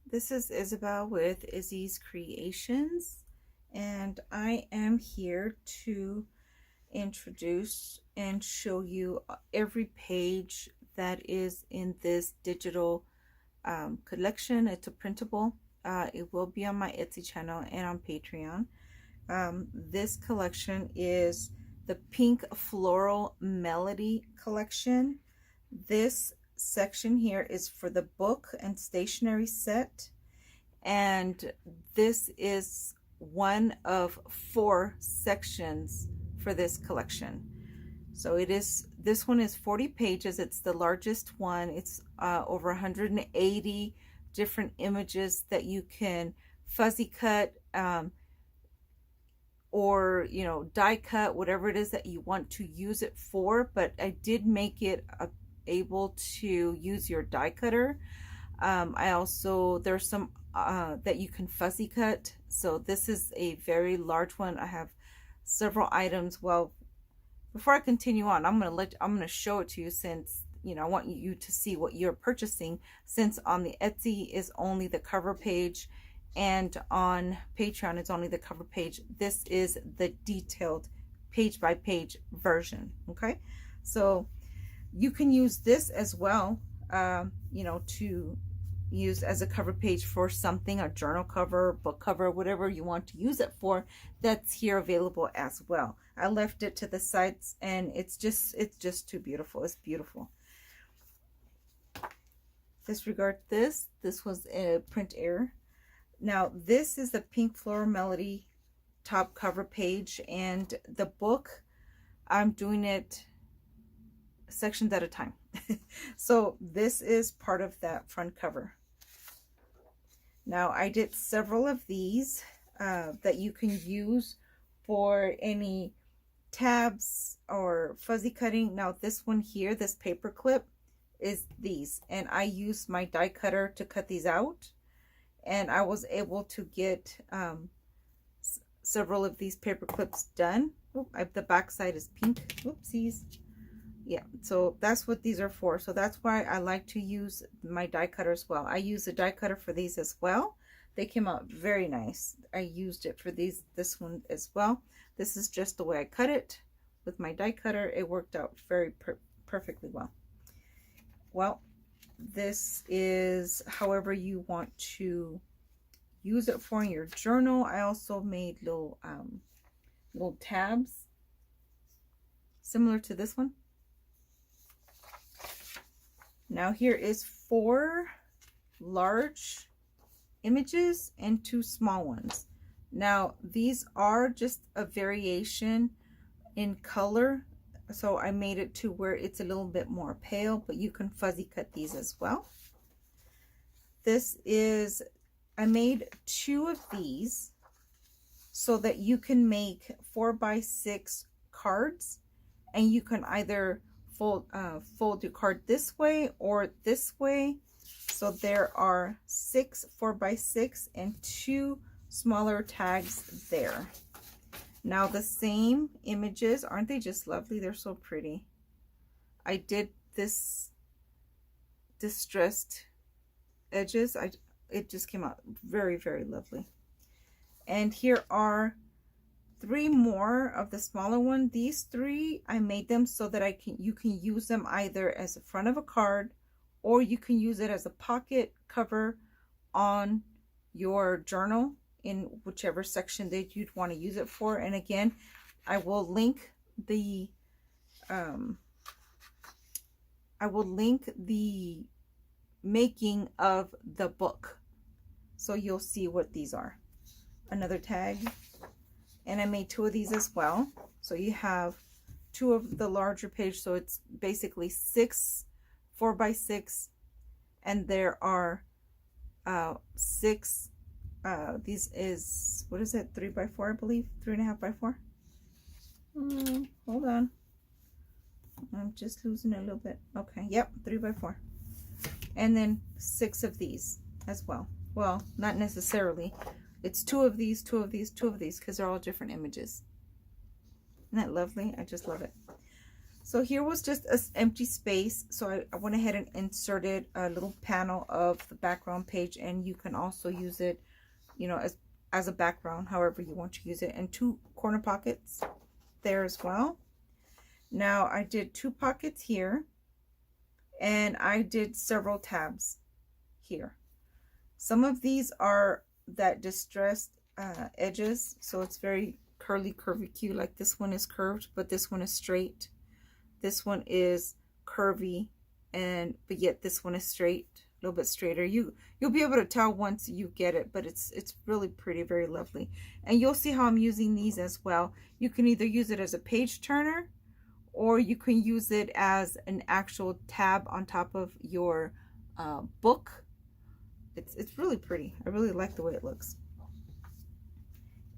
This is Isabel with Izzy's Creations, and I am here to introduce and show you every page that is in this digital collection. It's a printable. It will be on my Etsy channel and on Patreon. This collection is the Pink Floral Melody collection. This section here is for the book and stationery set, and this is one of 4 sections for this collection. So this one is 40 pages. It's the largest one. It's over 180 different images that you can fuzzy cut, or die cut, whatever it is that you want to use it for. But I did make it able to use your die cutter. I also, there's some that you can fuzzy cut. So this is a very large one. I have several items. Well, before I continue on, I'm gonna show it to you, since I want you to see what you're purchasing, since on the Etsy is only the cover page and on Patreon it's only the cover page. This is the detailed page by page version. Okay, so you can use this as well, to use as a cover page for something, a journal cover, book cover, whatever you want to use it for. That's here available as well. I left it to the sides, and it's just too beautiful. It's beautiful. Disregard this. This was a print error. Now this is the Pink Floral Melody top cover page, and the book, I'm doing it sections at a time. So this is part of that front cover. Now I did several of these that you can use for any tabs or fuzzy cutting. Now this one here, this paper clip, is these, and I used my die cutter to cut these out, and I was able to get several of these paper clips done. The back side is pink. Whoopsies. Yeah, so that's what these are for. So that's why I like to use my die cutter as well. I use a die cutter for these as well. They came out very nice. I used it for this one as well. This is just the way I cut it with my die cutter. It worked out very perfectly well. Well, this is however you want to use it for in your journal. I also made little tabs similar to this one. Now here is 4 large images and 2 small ones. Now these are just a variation in color, so I made it to where it's a little bit more pale, but you can fuzzy cut these as well. This is, I made 2 of these so that you can make 4x6 cards, and you can either fold your card this way or this way. So there are 6 4x6 and 2 smaller tags there. Now the same images, aren't they just lovely? They're so pretty. I did this distressed edges. It just came out very, very lovely. And here are 3 more of the smaller one. These 3, I made them so that you can use them either as the front of a card, or you can use it as a pocket cover on your journal in whichever section that you'd want to use it for. And again, I will link the making of the book, so you'll see what these are. Another tag, and I made 2 of these as well. So you have 2 of the larger page, so it's basically 6 4x6, and there are 6. These is, what is it, 3x4, I believe, 3.5x4. Hold on, I'm just losing it a little bit. Okay, yep, 3x4, and then 6 of these as well. Well, not necessarily. It's 2 of these, 2 of these, 2 of these, because they're all different images. Isn't that lovely? I just love it. So here was just an empty space. So I went ahead and inserted a little panel of the background page, and you can also use it, you know, as a background, however you want to use it, and 2 corner pockets there as well. Now I did 2 pockets here, and I did several tabs here. Some of these are that distressed edges, so it's very curly, curvy, cute. Like this one is curved, but this one is straight. This one is curvy, but yet this one is straight, a little bit straighter. You'll be able to tell once you get it, but it's really pretty, very lovely. And you'll see how I'm using these as well. You can either use it as a page turner, or you can use it as an actual tab on top of your book. It's really pretty. I really like the way it looks.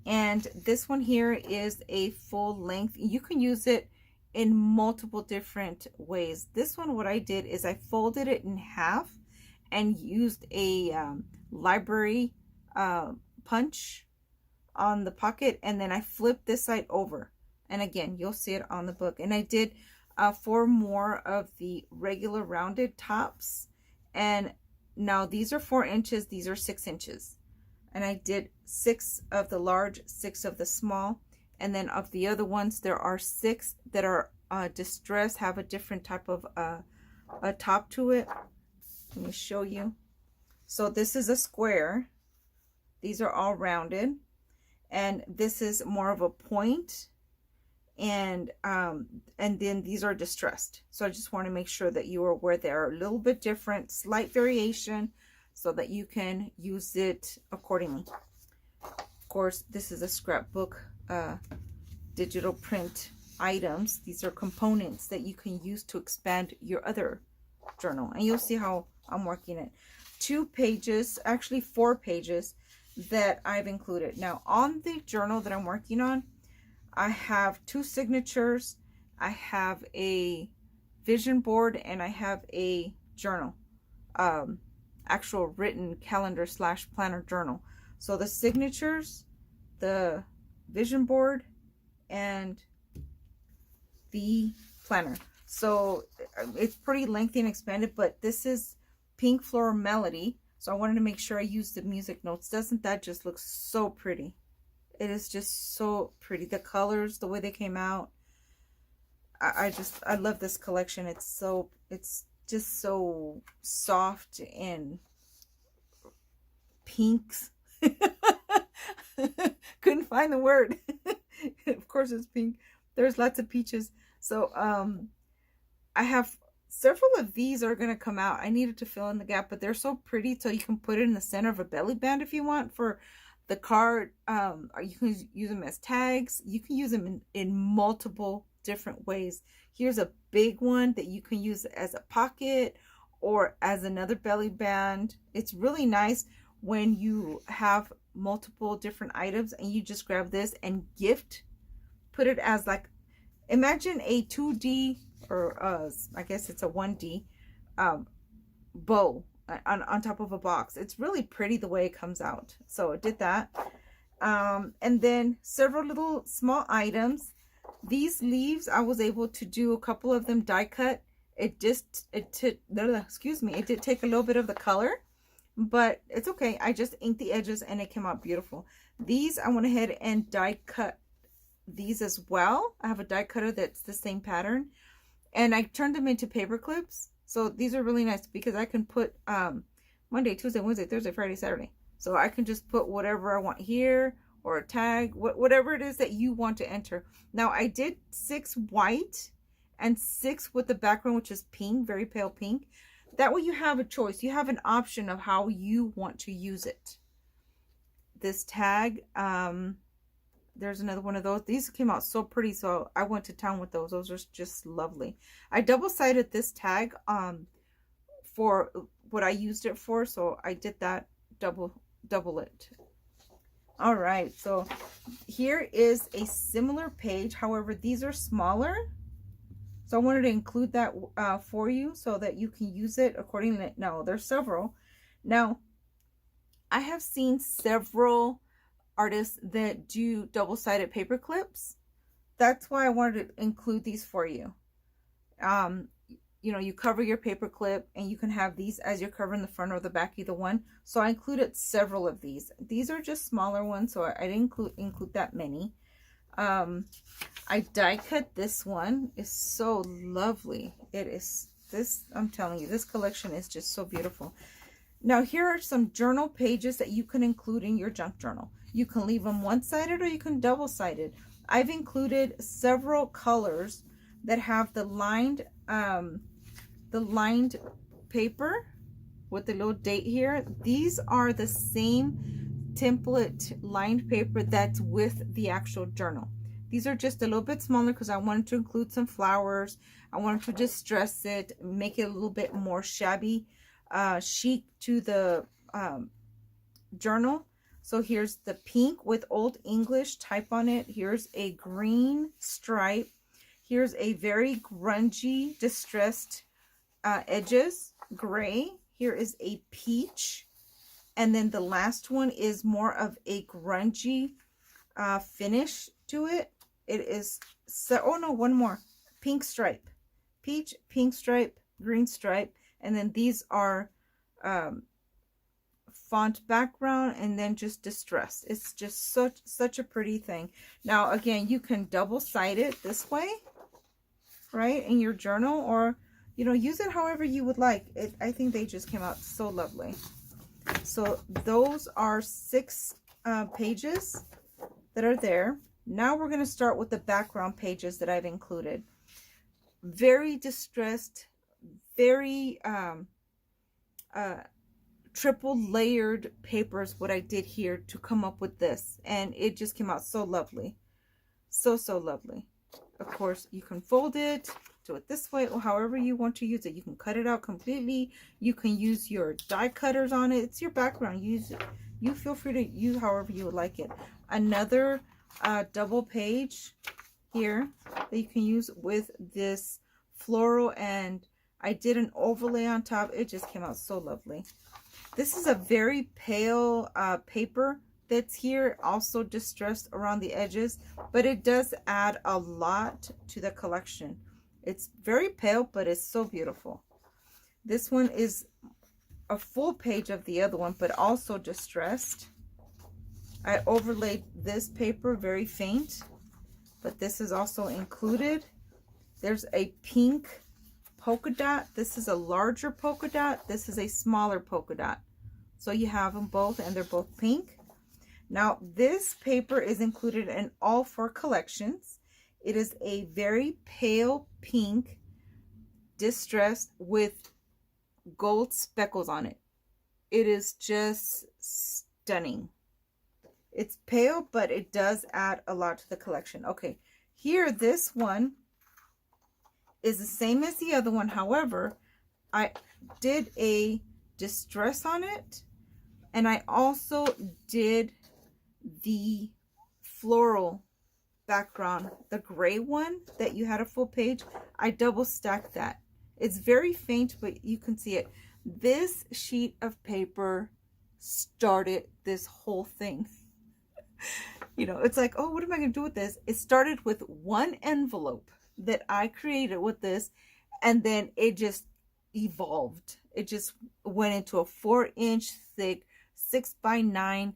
And this one here is a full length. You can use it in multiple different ways. This one, what I did is I folded it in half and used a library punch on the pocket, and then I flipped this side over, and again you'll see it on the book. And I did 4 more of the regular rounded tops, and now these are 4 inches, these are 6 inches, and I did 6 of the large, 6 of the small. And then of the other ones, there are 6 that are distressed, have a different type of a top to it. Let me show you. So this is a square. These are all rounded. And this is more of a point. And then these are distressed. So I just want to make sure that you are aware they are a little bit different, slight variation, so that you can use it accordingly. Of course, this is a scrapbook digital print items. These are components that you can use to expand your other journal, and you'll see how I'm working it. 2 pages, actually 4 pages that I've included. Now on the journal that I'm working on, I have 2 signatures, I have a vision board, and I have a journal, actual written calendar / planner journal. So the signatures, the vision board, and the planner. So it's pretty lengthy and expanded, but this is Pink Floral Melody, so I wanted to make sure I used the music notes. Doesn't that just look so pretty? It is just so pretty. The colors, the way they came out, I love this collection. It's just so soft and pinks. Couldn't find the word. Of course it's pink. There's lots of peaches. So I have several of these are going to come out. I needed to fill in the gap, but they're so pretty, so you can put it in the center of a belly band if you want for the card. Or you can use them as tags. You can use them in multiple different ways. Here's a big one that you can use as a pocket or as another belly band. It's really nice when you have multiple different items and you just grab this and put it as, like, imagine a 2D or I guess it's a 1D bow on top of a box. It's really pretty the way it comes out. So I did that. And then several little small items. These leaves, I was able to do a couple of them die cut. It did take a little bit of the color, but it's okay. I just inked the edges and it came out beautiful. These, I went ahead and die cut these as well. I have a die cutter that's the same pattern, and I turned them into paper clips. So these are really nice because I can put Monday, Tuesday, Wednesday, Thursday, Friday, Saturday. So I can just put whatever I want here, or a tag, whatever it is that you want to enter. Now I did 6 white and 6 with the background, which is pink, very pale pink. That way you have a choice. You have an option of how you want to use it. This tag, there's another one of those. These came out so pretty, so I went to town with those. Those are just lovely. I double-sided this tag for what I used it for, so I did that, double it. All right, so here is a similar page. However, these are smaller, so I wanted to include that for you so that you can use it accordingly. No, there's several. Now, I have seen several artists that do double-sided paper clips. That's why I wanted to include these for you. You know, you cover your paper clip and you can have these as you're covering the front or the back, either one. So I included several of these. These are just smaller ones, so I didn't include that many. I die cut this one. It's so lovely. It is this, I'm telling you, this collection is just so beautiful. Now here are some journal pages that you can include in your junk journal. You can leave them one-sided or you can double-sided. I've included several colors that have the lined paper with the little date here. These are the same template lined paper that's with the actual journal. These are just a little bit smaller because I wanted to include some flowers. I wanted to distress it, make it a little bit more shabby, chic to the journal. So here's the pink with Old English type on it. Here's a green stripe. Here's a very grungy, distressed edges, gray. Here is a peach. And then the last one is more of a grungy finish to it. It is, so, oh no, one more. Pink stripe. Peach, pink stripe, green stripe. And then these are font background and then just distress. It's just such a pretty thing. Now, again, you can double-side it this way, right, in your journal, or, you know, use it however you would like. I think they just came out so lovely. So those are 6 pages that are there. Now we're going to start with the background pages that I've included. Very distressed, very triple layered papers, what I did here to come up with this, and it just came out so lovely. So lovely. Of course, you can fold it, do it this way, or however you want to use it. You can cut it out completely. You can use your die cutters on it. It's your background. Use it. You feel free to use however you would like it. Another double page here that you can use with this floral, and I did an overlay on top. It just came out so lovely. This is a very pale paper that's here, also distressed around the edges, but it does add a lot to the collection. It's very pale, but it's so beautiful. This one is a full page of the other one, but also distressed. I overlaid this paper very faint, but this is also included. There's a pink polka dot. This is a larger polka dot. This is a smaller polka dot. So you have them both, and they're both pink. Now, this paper is included in all 4 collections. It is a very pale pink distressed with gold speckles on it. It is just stunning. It's pale, but it does add a lot to the collection. Okay, here, this one is the same as the other one. However, I did a distress on it, and I also did the floral background, the gray one that you had a full page. I double stacked that. It's very faint, but you can see it. This sheet of paper started this whole thing. You know, it's like, oh, what am I going to do with this? It started with one envelope that I created with this, and then it just evolved. It just went into a 4-inch thick 6x9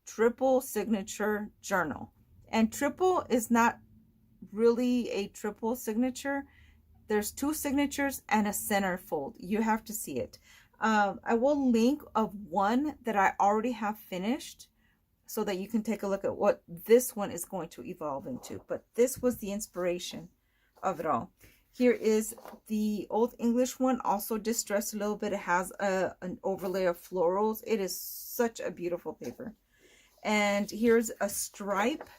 triple signature journal. And triple is not really a triple signature. There's 2 signatures and a centerfold. You have to see it. I will link of one that I already have finished, so that you can take a look at what this one is going to evolve into. But this was the inspiration of it all. Here is the Old English one, also distressed a little bit. It has an overlay of florals. It is such a beautiful paper. And here's a stripe.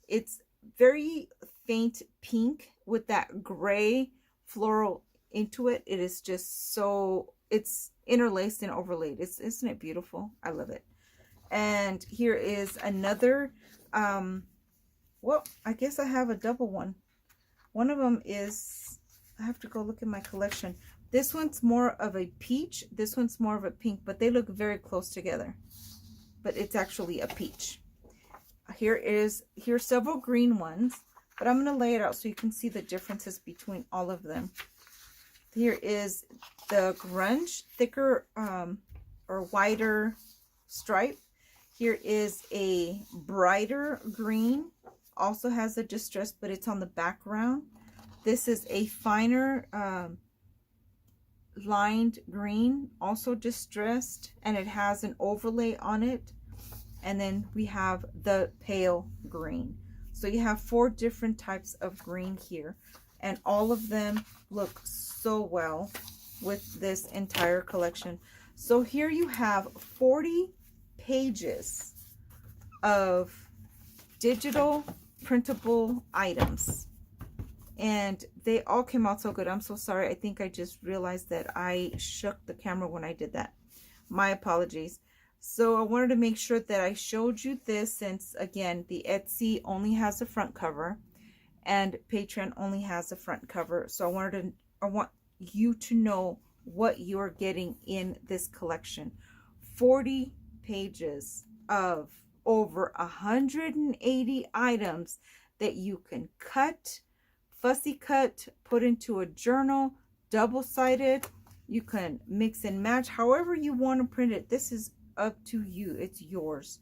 It's very faint pink with that gray floral into it. It is just so, it's interlaced and overlaid. Isn't it beautiful? I love it. And here is another, well, I guess I have a double one. One of them is, I have to go look at my collection. This one's more of a peach. This one's more of a pink, but they look very close together. But it's actually a peach. Here's several green ones, but I'm going to lay it out so you can see the differences between all of them. Here is the grunge, thicker or wider stripe. Here is a brighter green, also has a distress, but it's on the background. This is a finer lined green, also distressed, and it has an overlay on it. And then we have the pale green. So you have 4 different types of green here, and all of them look so well with this entire collection. So here you have 40 pages of digital printable items, and they all came out so good. I'm so sorry. I think I just realized that I shook the camera when I did that. My apologies. So I wanted to make sure that I showed you this, since again the Etsy only has the front cover and Patreon only has the front cover. So I want you to know what you're getting in this collection. 40 pages of over 180 items that you can cut, fussy cut, put into a journal, double-sided. You can mix and match however you want to print it. This is up to you. It's yours.